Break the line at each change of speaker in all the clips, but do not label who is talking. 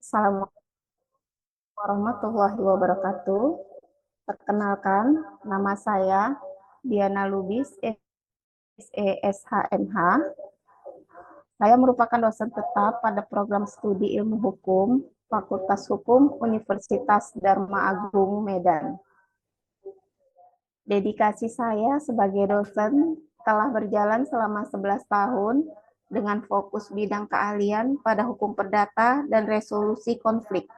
Assalamualaikum warahmatullahi wabarakatuh. Perkenalkan, nama saya Diana Lubis, SESHMH. Saya merupakan dosen tetap pada program studi ilmu hukum, Fakultas Hukum Universitas Dharma Agung Medan. Dedikasi saya sebagai dosen telah berjalan selama 11 tahun dengan fokus bidang keahlian pada hukum perdata dan resolusi konflik.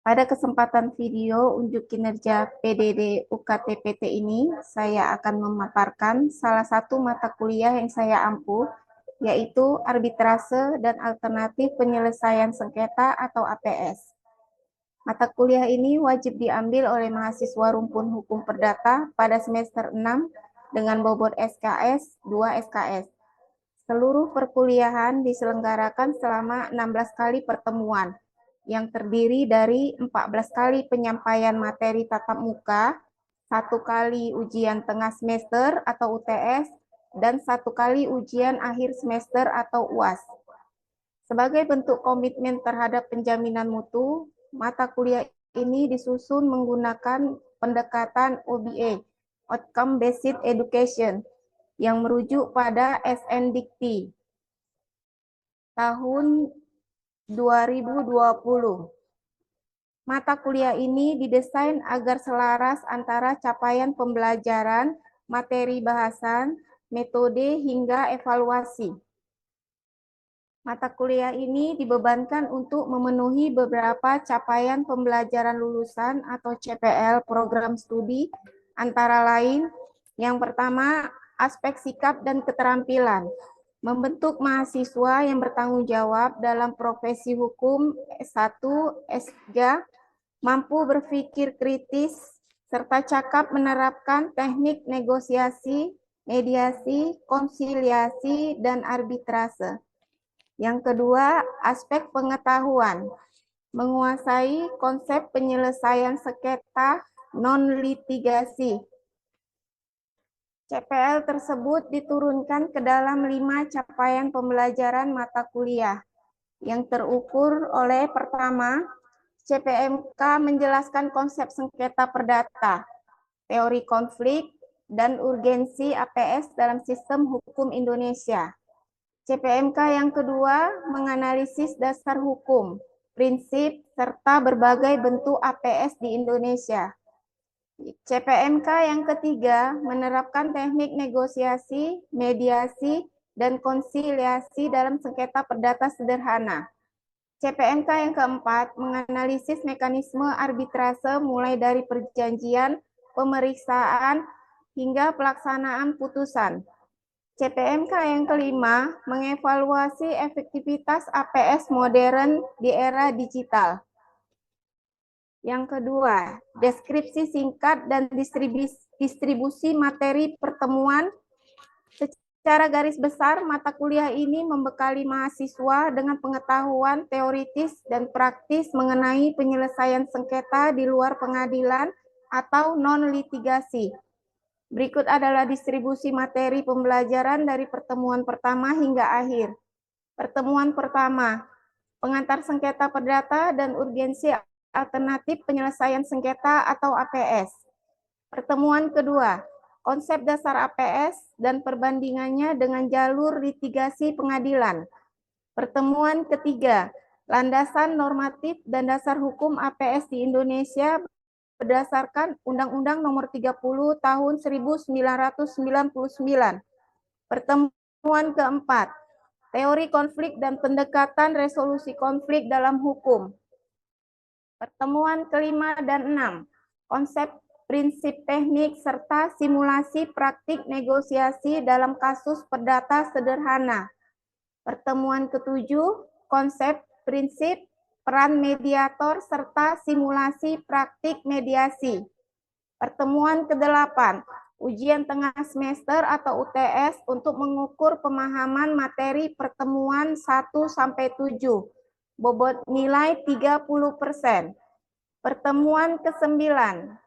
Pada kesempatan video unjuk kinerja PDD UKT-PT ini, saya akan memaparkan salah satu mata kuliah yang saya ampuh, yaitu Arbitrase dan Alternatif Penyelesaian Sengketa atau APS. Mata kuliah ini wajib diambil oleh mahasiswa rumpun hukum perdata pada semester 6 dengan bobot SKS 2 SKS. Seluruh perkuliahan diselenggarakan selama 16 kali pertemuan, yang terdiri dari 14 kali penyampaian materi tatap muka, 1 kali ujian tengah semester atau UTS, dan 1 kali ujian akhir semester atau UAS. Sebagai bentuk komitmen terhadap penjaminan mutu, mata kuliah ini disusun menggunakan pendekatan OBE, Outcome Based Education, yang merujuk pada SNDIKT tahun 2020. Mata kuliah ini didesain agar selaras antara capaian pembelajaran, materi bahasan, metode, hingga evaluasi. Mata kuliah ini dibebankan untuk memenuhi beberapa capaian pembelajaran lulusan atau CPL program studi, antara lain, yang pertama, aspek sikap dan keterampilan. Membentuk mahasiswa yang bertanggung jawab dalam profesi hukum S1, S3, mampu berpikir kritis, serta cakap menerapkan teknik negosiasi, mediasi, konsiliasi, dan arbitrase. Yang kedua, aspek pengetahuan. Menguasai konsep penyelesaian sengketa non-litigasi. CPL tersebut diturunkan ke dalam 5 capaian pembelajaran mata kuliah yang terukur oleh pertama, CPMK menjelaskan konsep sengketa perdata, teori konflik, dan urgensi APS dalam sistem hukum Indonesia. CPMK yang kedua, menganalisis dasar hukum, prinsip, serta berbagai bentuk APS di Indonesia. CPMK yang ketiga, menerapkan teknik negosiasi, mediasi, dan konsiliasi dalam sengketa perdata sederhana. CPMK yang keempat, menganalisis mekanisme arbitrase mulai dari perjanjian, pemeriksaan, hingga pelaksanaan putusan. CPMK yang kelima, mengevaluasi efektivitas APS modern di era digital. Yang kedua, deskripsi singkat dan distribusi materi pertemuan. Secara garis besar, mata kuliah ini membekali mahasiswa dengan pengetahuan teoritis dan praktis mengenai penyelesaian sengketa di luar pengadilan atau non-litigasi. Berikut adalah distribusi materi pembelajaran dari pertemuan pertama hingga akhir. Pertemuan pertama, pengantar sengketa perdata dan urgensi alternatif penyelesaian sengketa atau APS. Pertemuan kedua, konsep dasar APS dan perbandingannya dengan jalur litigasi pengadilan. Pertemuan ketiga, landasan normatif dan dasar hukum APS di Indonesia berdasarkan Undang-Undang Nomor 30 Tahun 1999. Pertemuan keempat, teori konflik dan pendekatan resolusi konflik dalam hukum. Pertemuan kelima dan enam, konsep, prinsip teknik, serta simulasi praktik negosiasi dalam kasus perdata sederhana. Pertemuan ketujuh, konsep, prinsip, peran mediator, serta simulasi praktik mediasi. Pertemuan kedelapan, ujian tengah semester atau UTS untuk mengukur pemahaman materi pertemuan 1-7. Bobot nilai 30%. Pertemuan ke-9,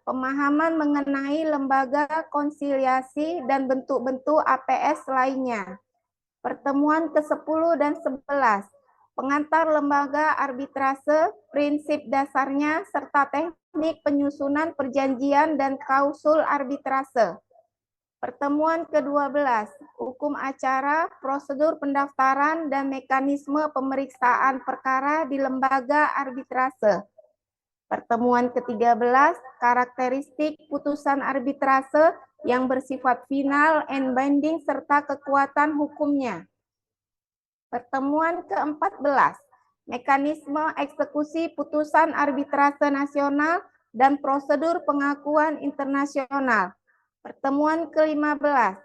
pemahaman mengenai lembaga konsiliasi dan bentuk-bentuk APS lainnya. Pertemuan ke-10 dan 11, pengantar lembaga arbitrase, prinsip dasarnya, serta teknik penyusunan perjanjian dan klausul arbitrase. Pertemuan ke-12, hukum acara, prosedur pendaftaran, dan mekanisme pemeriksaan perkara di lembaga arbitrase. Pertemuan ke-13, karakteristik putusan arbitrase yang bersifat final and binding serta kekuatan hukumnya. Pertemuan ke-14, mekanisme eksekusi putusan arbitrase nasional dan prosedur pengakuan internasional. Pertemuan ke-15,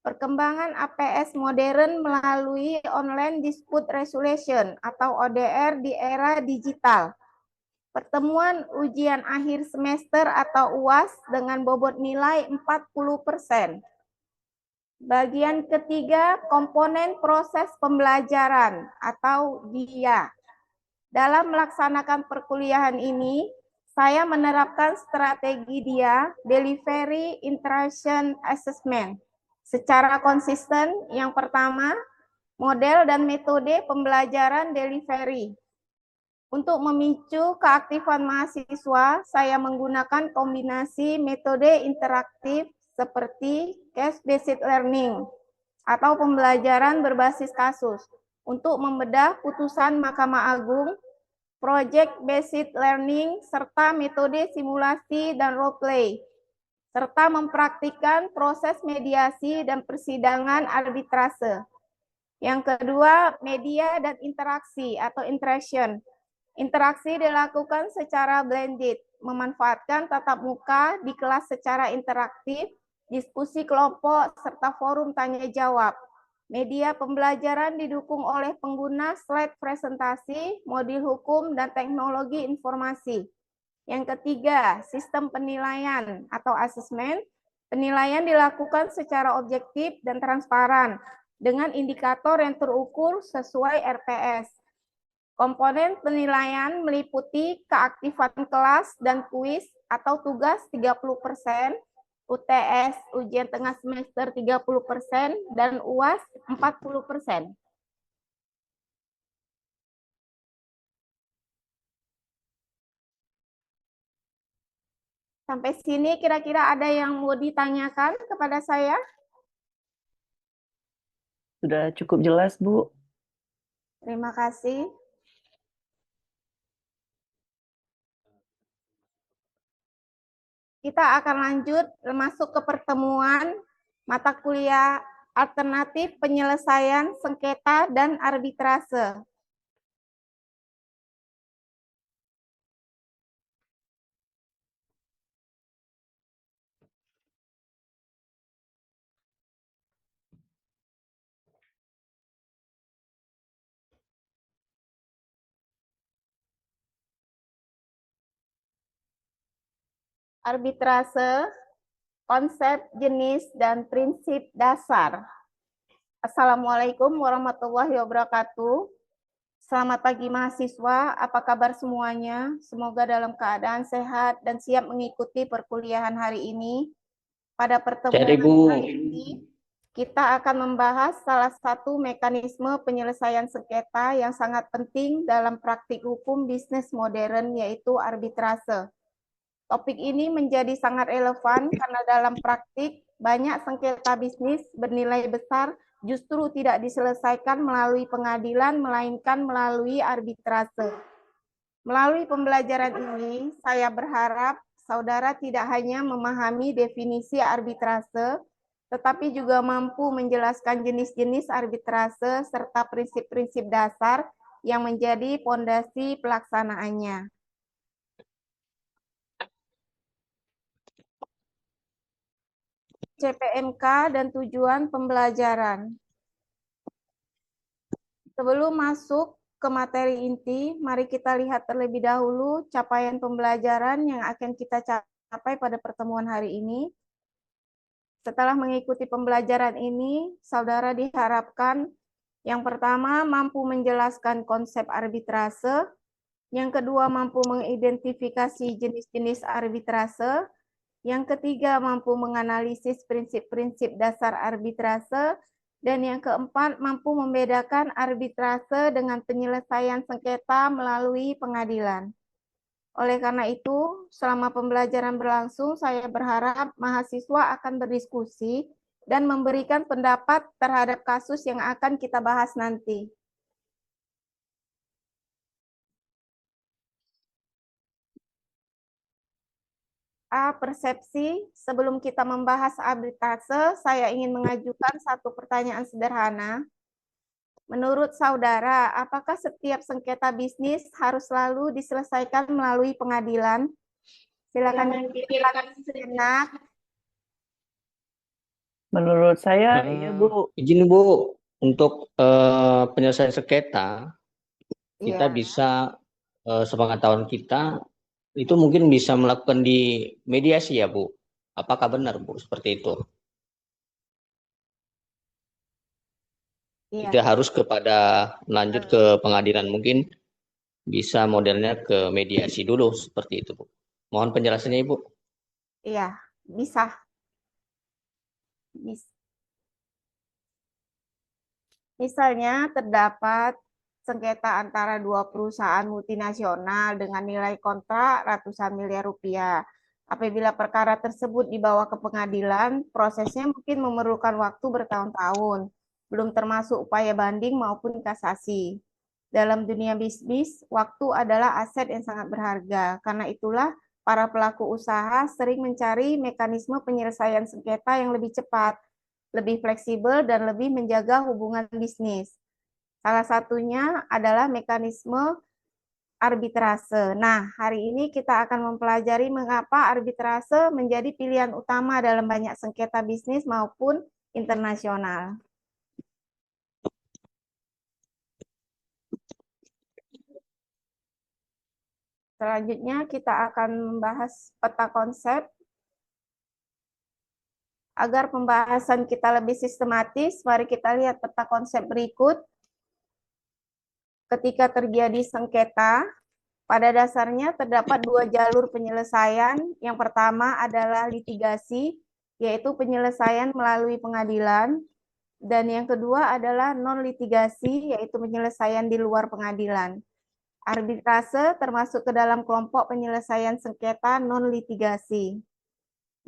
perkembangan APS modern melalui Online Dispute Resolution atau ODR di era digital. Pertemuan ujian akhir semester atau UAS dengan bobot nilai 40%. Bagian ketiga, komponen proses pembelajaran atau DIA. Dalam melaksanakan perkuliahan ini, saya menerapkan strategi DIA, Delivery Interaction Assessment, secara konsisten. Yang pertama, model dan metode pembelajaran delivery. Untuk memicu keaktifan mahasiswa, saya menggunakan kombinasi metode interaktif seperti case-based learning atau pembelajaran berbasis kasus untuk membedah putusan Mahkamah Agung, project-based learning, serta metode simulasi dan role play, serta mempraktikkan proses mediasi dan persidangan arbitrase. Yang kedua, media dan interaksi atau interaction. Interaksi dilakukan secara blended, memanfaatkan tatap muka di kelas secara interaktif, diskusi kelompok, serta forum tanya-jawab. Media pembelajaran didukung oleh pengguna slide presentasi, modul hukum, dan teknologi informasi. Yang ketiga, sistem penilaian atau asesmen. Penilaian dilakukan secara objektif dan transparan dengan indikator yang terukur sesuai RPS. Komponen penilaian meliputi keaktifan kelas dan kuis atau tugas 30%, UTS, ujian tengah semester 30%, dan UAS 40%. Sampai sini kira-kira ada yang mau ditanyakan kepada saya?
Sudah cukup jelas, Bu.
Terima kasih. Kita akan lanjut masuk ke pertemuan mata kuliah alternatif penyelesaian sengketa dan arbitrase. Arbitrase, konsep, jenis, dan prinsip dasar. Assalamualaikum warahmatullahi wabarakatuh. Selamat pagi mahasiswa, apa kabar semuanya? Semoga dalam keadaan sehat dan siap mengikuti perkuliahan hari ini. Pada pertemuan hari ini, kita akan membahas salah satu mekanisme penyelesaian sengketa yang sangat penting dalam praktik hukum bisnis modern, yaitu arbitrase. Topik ini menjadi sangat relevan karena dalam praktik banyak sengketa bisnis bernilai besar justru tidak diselesaikan melalui pengadilan, melainkan melalui arbitrase. Melalui pembelajaran ini, saya berharap saudara tidak hanya memahami definisi arbitrase, tetapi juga mampu menjelaskan jenis-jenis arbitrase serta prinsip-prinsip dasar yang menjadi fondasi pelaksanaannya. CPMK dan tujuan pembelajaran. Sebelum masuk ke materi inti, mari kita lihat terlebih dahulu capaian pembelajaran yang akan kita capai pada pertemuan hari ini. Setelah mengikuti pembelajaran ini, saudara diharapkan yang pertama mampu menjelaskan konsep arbitrase, yang kedua mampu mengidentifikasi jenis-jenis arbitrase, yang ketiga mampu menganalisis prinsip-prinsip dasar arbitrase, Dan yang keempat, mampu membedakan arbitrase dengan penyelesaian sengketa melalui pengadilan. Oleh karena itu, selama pembelajaran berlangsung, saya berharap mahasiswa akan berdiskusi dan memberikan pendapat terhadap kasus yang akan kita bahas nanti. Persepsi. Sebelum kita membahas arbitrase, saya ingin mengajukan satu pertanyaan sederhana. Menurut saudara, apakah setiap sengketa bisnis harus selalu diselesaikan melalui pengadilan? Silakan dipikirkan sejenak.
Menurut saya, iya Bu.
Izin Bu, untuk penyelesaian sengketa, kita
Iya,
bisa sepengetahuan kita itu mungkin bisa melakukan di mediasi ya Bu. Apakah benar Bu seperti itu?
iya.
Tidak harus kepada lanjut ke pengadilan, mungkin bisa modelnya ke mediasi dulu seperti itu Bu. Mohon penjelasannya Ibu.
Iya, bisa. Bisa. Misalnya terdapat sengketa antara dua perusahaan multinasional dengan nilai kontrak ratusan miliar rupiah. Apabila perkara tersebut dibawa ke pengadilan, prosesnya mungkin memerlukan waktu bertahun-tahun, belum termasuk upaya banding maupun kasasi. Dalam dunia bisnis, waktu adalah aset yang sangat berharga. Karena itulah para pelaku usaha sering mencari mekanisme penyelesaian sengketa yang lebih cepat, lebih fleksibel, dan lebih menjaga hubungan bisnis. Salah satunya adalah mekanisme arbitrase. Nah, hari ini kita akan mempelajari mengapa arbitrase menjadi pilihan utama dalam banyak sengketa bisnis maupun internasional. Selanjutnya kita akan membahas peta konsep. Agar pembahasan kita lebih sistematis, mari kita lihat peta konsep berikut. Ketika terjadi sengketa, pada dasarnya terdapat dua jalur penyelesaian. Yang pertama adalah litigasi, yaitu penyelesaian melalui pengadilan. Dan yang kedua adalah non-litigasi, yaitu penyelesaian di luar pengadilan. Arbitrase termasuk ke dalam kelompok penyelesaian sengketa non-litigasi.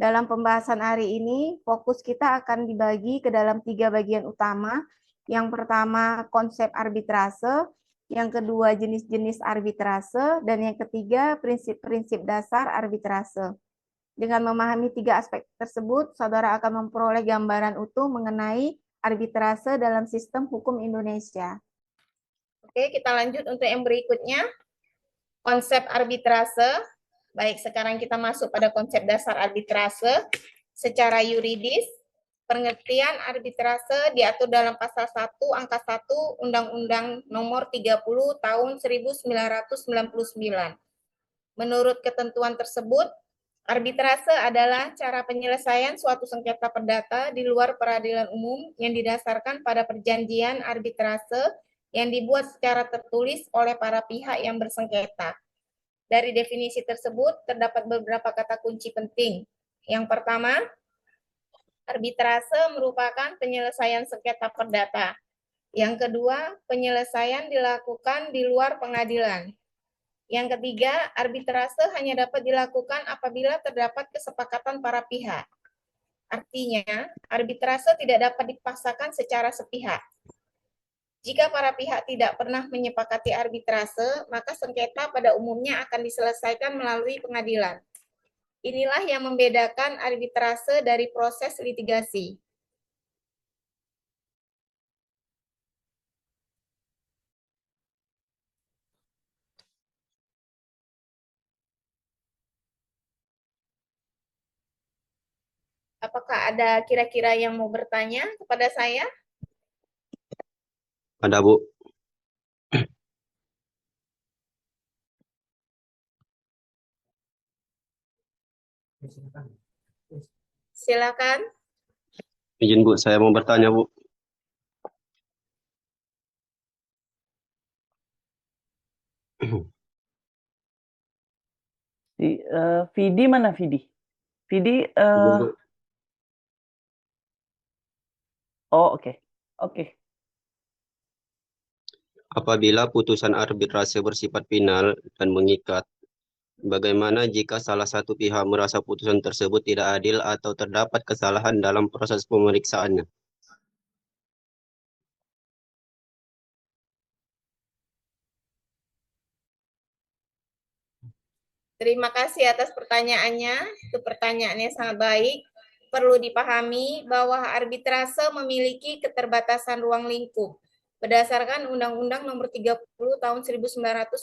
Dalam pembahasan hari ini, fokus kita akan dibagi ke dalam tiga bagian utama. Yang pertama, konsep arbitrase. Yang kedua, jenis-jenis arbitrase. Dan yang ketiga, prinsip-prinsip dasar arbitrase. Dengan memahami tiga aspek tersebut, saudara akan memperoleh gambaran utuh mengenai arbitrase dalam sistem hukum Indonesia. Oke, kita lanjut untuk yang berikutnya. Konsep arbitrase. Baik, sekarang kita masuk pada konsep dasar arbitrase. Secara yuridis, pengertian arbitrase diatur dalam pasal 1 angka 1 Undang-Undang Nomor 30 Tahun 1999. Menurut ketentuan tersebut, arbitrase adalah cara penyelesaian suatu sengketa perdata di luar peradilan umum yang didasarkan pada perjanjian arbitrase yang dibuat secara tertulis oleh para pihak yang bersengketa. Dari definisi tersebut, terdapat beberapa kata kunci penting. Yang pertama, arbitrase merupakan penyelesaian sengketa perdata. Yang kedua, penyelesaian dilakukan di luar pengadilan. Yang ketiga, arbitrase hanya dapat dilakukan apabila terdapat kesepakatan para pihak. Artinya, arbitrase tidak dapat dipaksakan secara sepihak. Jika para pihak tidak pernah menyepakati arbitrase, maka sengketa pada umumnya akan diselesaikan melalui pengadilan. Inilah yang membedakan arbitrase dari proses litigasi. Apakah ada kira-kira yang mau bertanya kepada saya?
Ada Bu.
Silakan.
Izin Bu, saya mau bertanya Bu.
Vidi mana Vidi? Vidi,
Izin Bu.
oh oke. Oke.
Apabila putusan arbitrase bersifat final dan mengikat, bagaimana jika salah satu pihak merasa putusan tersebut tidak adil atau terdapat kesalahan dalam proses pemeriksaannya?
Terima kasih atas pertanyaannya. Itu pertanyaannya sangat baik. Perlu dipahami bahwa arbitrase memiliki keterbatasan ruang lingkup berdasarkan Undang-Undang Nomor 30 Tahun 1999.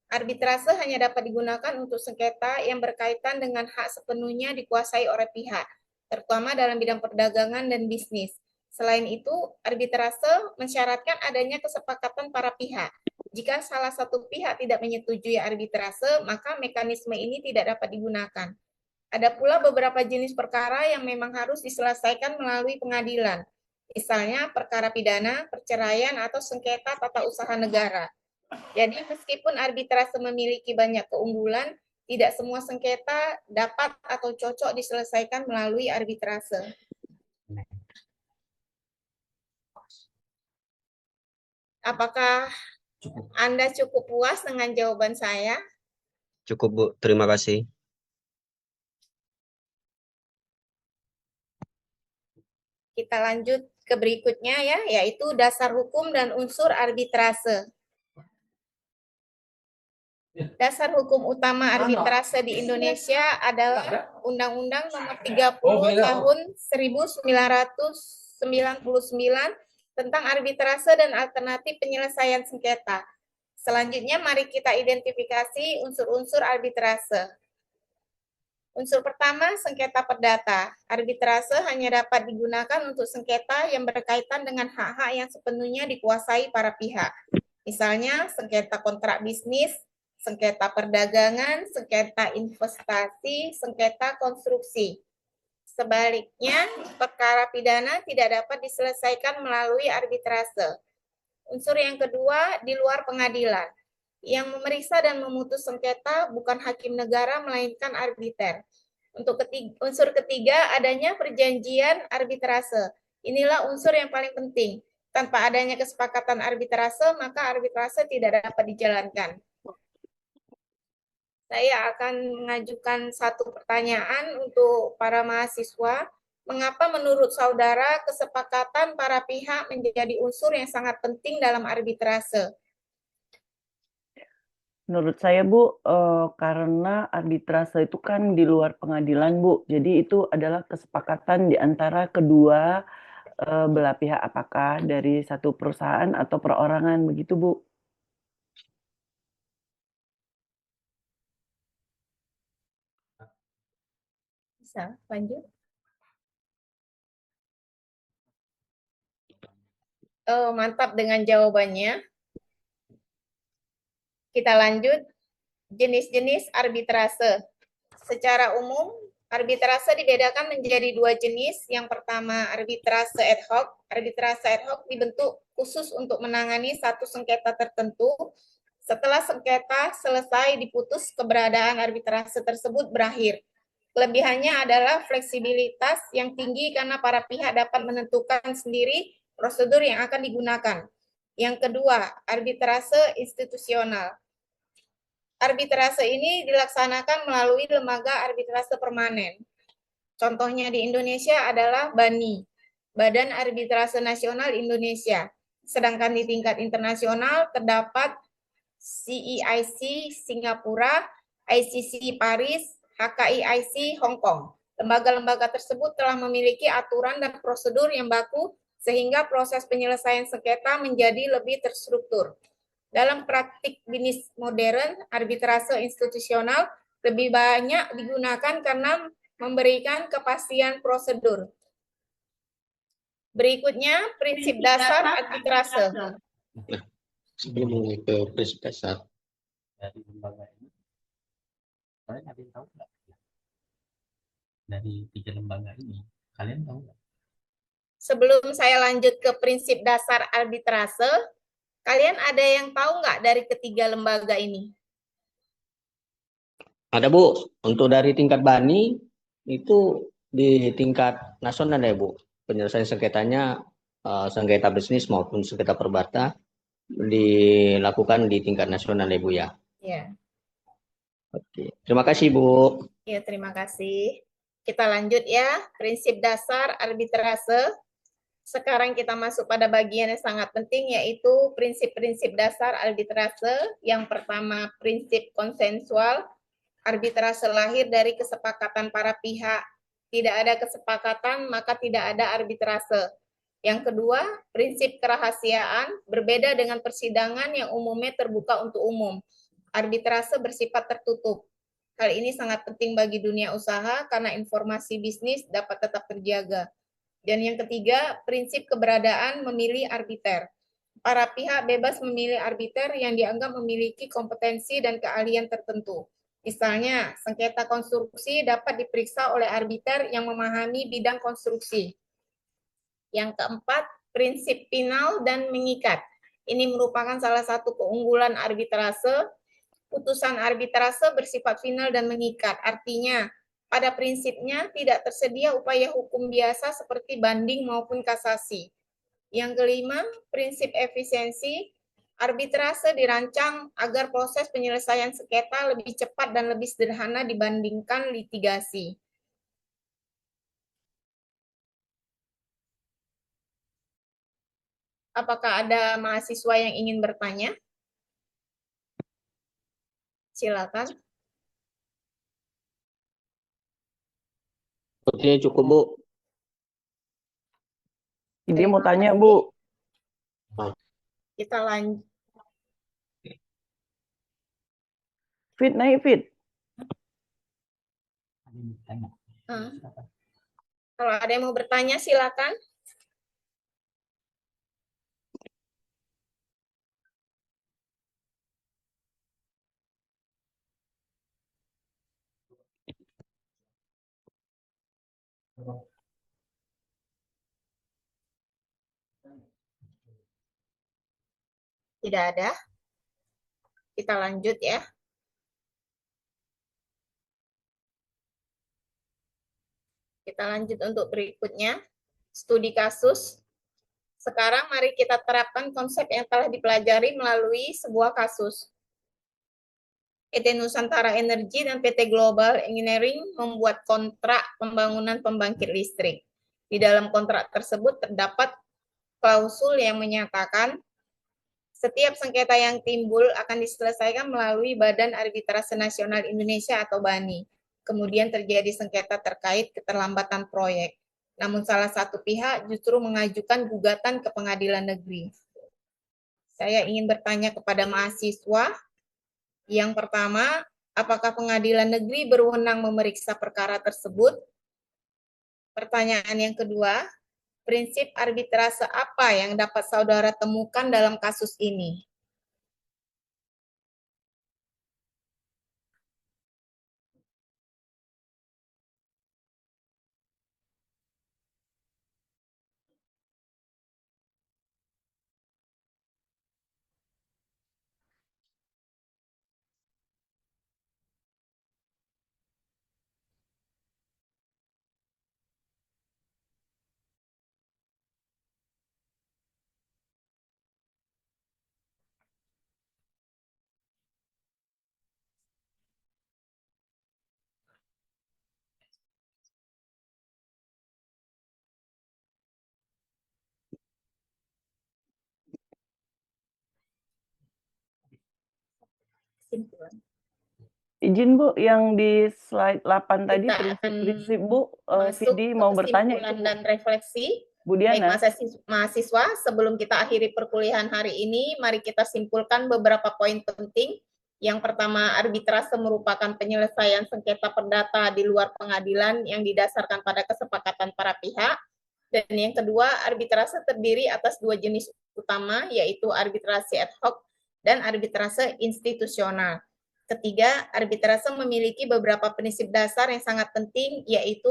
Arbitrase hanya dapat digunakan untuk sengketa yang berkaitan dengan hak sepenuhnya dikuasai oleh pihak, terutama dalam bidang perdagangan dan bisnis. Selain itu, arbitrase mensyaratkan adanya kesepakatan para pihak. Jika salah satu pihak tidak menyetujui arbitrase, maka mekanisme ini tidak dapat digunakan. Ada pula beberapa jenis perkara yang memang harus diselesaikan melalui pengadilan. Misalnya perkara pidana, perceraian, atau sengketa tata usaha negara. Jadi meskipun arbitrase memiliki banyak keunggulan, tidak semua sengketa dapat atau cocok diselesaikan melalui arbitrase. Apakah Anda cukup puas dengan jawaban saya?
Cukup, Bu. Terima kasih.
Kita lanjut ke berikutnya ya, yaitu dasar hukum dan unsur arbitrase. Dasar hukum utama arbitrase di Indonesia adalah Undang-Undang Nomor 30 Tahun 1999 tentang arbitrase dan alternatif penyelesaian sengketa. Selanjutnya mari kita identifikasi unsur-unsur arbitrase. Unsur pertama, sengketa perdata. Arbitrase hanya dapat digunakan untuk sengketa yang berkaitan dengan hak-hak yang sepenuhnya dikuasai para pihak. Misalnya, sengketa kontrak bisnis, sengketa perdagangan, sengketa investasi, sengketa konstruksi. Sebaliknya, perkara pidana tidak dapat diselesaikan melalui arbitrase. Unsur yang kedua, di luar pengadilan. Yang memeriksa dan memutus sengketa bukan hakim negara, melainkan arbiter. Unsur ketiga, adanya perjanjian arbitrase. Inilah unsur yang paling penting. Tanpa adanya kesepakatan arbitrase, maka arbitrase tidak dapat dijalankan. Saya akan mengajukan satu pertanyaan untuk para mahasiswa. Mengapa menurut saudara kesepakatan para pihak menjadi unsur yang sangat penting dalam arbitrase?
Menurut saya, Bu, karena arbitrase itu kan di luar pengadilan, Bu. Jadi itu adalah kesepakatan di antara kedua belah pihak, apakah dari satu perusahaan atau perorangan, begitu, Bu.
Bisa lanjut? Oh, mantap dengan jawabannya. Kita lanjut. Jenis-jenis arbitrase. Secara umum, arbitrase dibedakan menjadi dua jenis. Yang pertama, arbitrase ad hoc. Arbitrase ad hoc dibentuk khusus untuk menangani satu sengketa tertentu. Setelah sengketa selesai diputus, keberadaan arbitrase tersebut berakhir. Kelebihannya adalah fleksibilitas yang tinggi karena para pihak dapat menentukan sendiri prosedur yang akan digunakan. Yang kedua, arbitrase institusional. Arbitrase ini dilaksanakan melalui lembaga arbitrase permanen. Contohnya di Indonesia adalah BANI, Badan Arbitrase Nasional Indonesia. Sedangkan di tingkat internasional terdapat CEIC Singapura, ICC Paris, HKIIC Hong Kong. Lembaga-lembaga tersebut telah memiliki aturan dan prosedur yang baku sehingga proses penyelesaian sengketa menjadi lebih terstruktur. Dalam praktik bisnis modern, arbitrase institusional lebih banyak digunakan karena memberikan kepastian prosedur. Berikutnya, prinsip dasar arbitrase.
Sebelum ke prinsip dasar,
dari lembaga ini, kalian ada yang tahu nggak? Dari 3 lembaga ini, kalian tahu nggak?
Sebelum saya lanjut ke prinsip dasar arbitrase, kalian ada yang tahu nggak dari ketiga lembaga ini?
ada Bu, untuk dari tingkat BANI itu di tingkat nasional ya Bu, penyelesaian sengketanya sengketa bisnis maupun sengketa perdata dilakukan di tingkat nasional ya Bu ya.
Ya,
Oke, terima kasih Bu.
ya terima kasih. Kita lanjut ya, prinsip dasar arbitrase. Sekarang kita masuk pada bagian yang sangat penting, yaitu prinsip-prinsip dasar arbitrase. Yang pertama, prinsip konsensual. Arbitrase lahir dari kesepakatan para pihak. Tidak ada kesepakatan, maka tidak ada arbitrase. Yang kedua, prinsip kerahasiaan. Berbeda dengan persidangan yang umumnya terbuka untuk umum. Arbitrase bersifat tertutup. Hal ini sangat penting bagi dunia usaha karena informasi bisnis dapat tetap terjaga. Dan yang ketiga, prinsip keberadaan memilih arbiter. Para pihak bebas memilih arbiter yang dianggap memiliki kompetensi dan keahlian tertentu. Misalnya, sengketa konstruksi dapat diperiksa oleh arbiter yang memahami bidang konstruksi. Yang keempat, prinsip final dan mengikat. Ini merupakan salah satu keunggulan arbitrase. Putusan arbitrase bersifat final dan mengikat. Artinya, pada prinsipnya tidak tersedia upaya hukum biasa seperti banding maupun kasasi. Yang kelima, prinsip efisiensi. Arbitrase dirancang agar proses penyelesaian sengketa lebih cepat dan lebih sederhana dibandingkan litigasi. Apakah ada mahasiswa yang ingin bertanya? Silakan.
Sepertinya cukup Bu.
Dia mau tanya Bu.
Kita lanjut.
Fit, naik Fit.
Ada yang bertanya. Silakan.
Kalau ada yang mau bertanya, silakan. Tidak ada. Kita lanjut ya. Kita lanjut untuk berikutnya. Studi kasus. Sekarang mari kita terapkan konsep yang telah dipelajari melalui sebuah kasus. PT Nusantara Energi dan PT Global Engineering membuat kontrak pembangunan pembangkit listrik. Di dalam kontrak tersebut terdapat klausul yang menyatakan setiap sengketa yang timbul akan diselesaikan melalui Badan Arbitrase Nasional Indonesia atau BANI. Kemudian terjadi sengketa terkait keterlambatan proyek. Namun salah satu pihak justru mengajukan gugatan ke pengadilan negeri. Saya ingin bertanya kepada mahasiswa. Yang pertama, apakah pengadilan negeri berwenang memeriksa perkara tersebut? Pertanyaan yang kedua, prinsip arbitrase apa yang dapat saudara temukan dalam kasus ini? Kesimpulan.
Izin Bu, yang di slide 8 tadi
Kita
prinsip-prinsip Bu,
Masuk
Vidi
ke
mau bertanya
kesimpulan
itu Bu.
dan refleksi.
Bu
Baik
Diana.
mahasiswa, sebelum kita akhiri perkuliahan hari ini, mari kita simpulkan beberapa poin penting. Yang pertama, arbitrase merupakan penyelesaian sengketa perdata di luar pengadilan yang didasarkan pada kesepakatan para pihak. Dan yang kedua, arbitrase terdiri atas dua jenis utama, yaitu arbitrase ad hoc dan arbitrase institusional. Ketiga, arbitrase memiliki beberapa prinsip dasar yang sangat penting, yaitu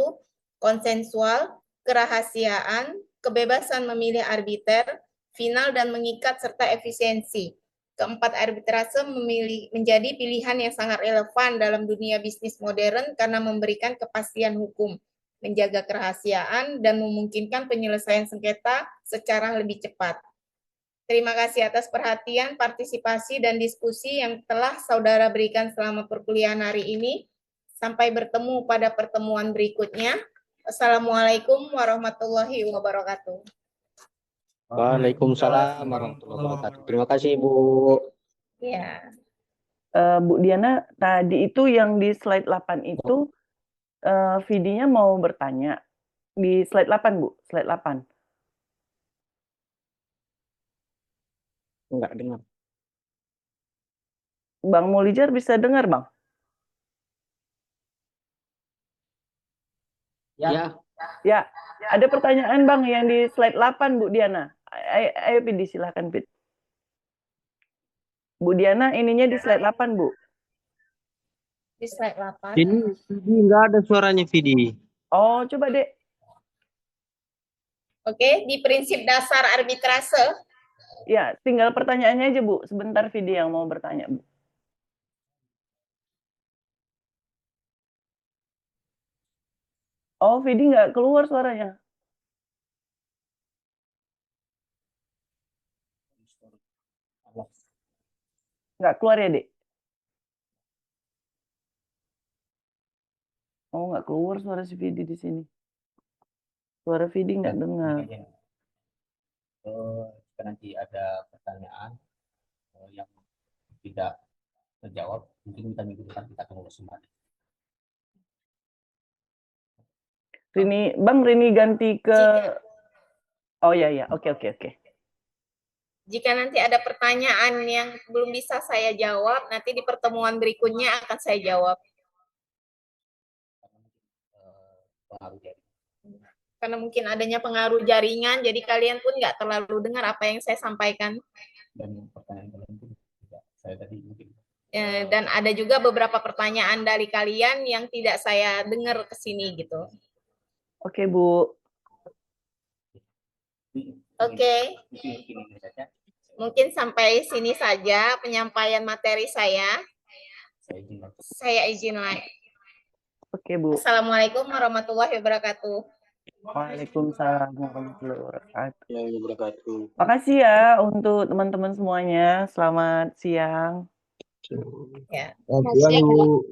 konsensual, kerahasiaan, kebebasan memilih arbiter, final dan mengikat, serta efisiensi. Keempat, arbitrase menjadi pilihan yang sangat relevan dalam dunia bisnis modern karena memberikan kepastian hukum. menjaga kerahasiaan, dan memungkinkan penyelesaian sengketa secara lebih cepat. Terima kasih atas perhatian, partisipasi, dan diskusi yang telah saudara berikan selama perkuliahan hari ini. Sampai bertemu pada pertemuan berikutnya. Assalamualaikum warahmatullahi wabarakatuh.
Waalaikumsalam warahmatullahi wabarakatuh. Terima kasih, Bu.
Ya.
Bu Diana, tadi itu yang di slide 8 itu Vidi-nya mau bertanya. Di slide 8, Bu. Slide 8.
Enggak dengar.
Bang Mulijar bisa dengar, Bang?
Ya,
Ya, ada pertanyaan Bang yang di slide 8, Bu Diana. Ayo Vidi, silakan Vidi. Bu Diana, ininya di slide 8, Bu.
Di slide 8.
Ini nggak ada suaranya, Vidi.
Oh, coba Dek.
Oke, di prinsip dasar arbitrase.
Ya, tinggal pertanyaannya aja, Bu. Sebentar Vidi yang mau bertanya, Bu. Oh, Vidi nggak keluar suaranya. Nggak keluar ya, Dek? Oh, nggak keluar suara si Vidi di sini. Suara Vidi nggak dengar.
Jika nanti ada pertanyaan yang tidak terjawab, mungkin kita minggu depan kita akan ulas kembali.
Bang Rini ganti ke...
Jika-
Oh ya, oke.
Jika nanti ada pertanyaan yang belum bisa saya jawab, nanti di pertemuan berikutnya akan saya jawab.
Pengaruh dari
Karena mungkin adanya pengaruh jaringan, jadi kalian pun nggak terlalu dengar apa yang saya sampaikan.
dan pertanyaan kalian pun tidak saya tadi mungkin
Dan ada juga beberapa pertanyaan dari kalian yang tidak saya dengar ke sini gitu.
Oke, Bu.
Oke.
mungkin ini saja.
Mungkin sampai sini saja penyampaian materi saya. Saya izin like.
Oke, Bu.
Assalamualaikum warahmatullahi wabarakatuh.
Waalaikumsalam warahmatullahi
Wabarakatuh.
Makasih ya untuk teman-teman semuanya. Selamat siang.
Ya.
Selamat siang, Bu.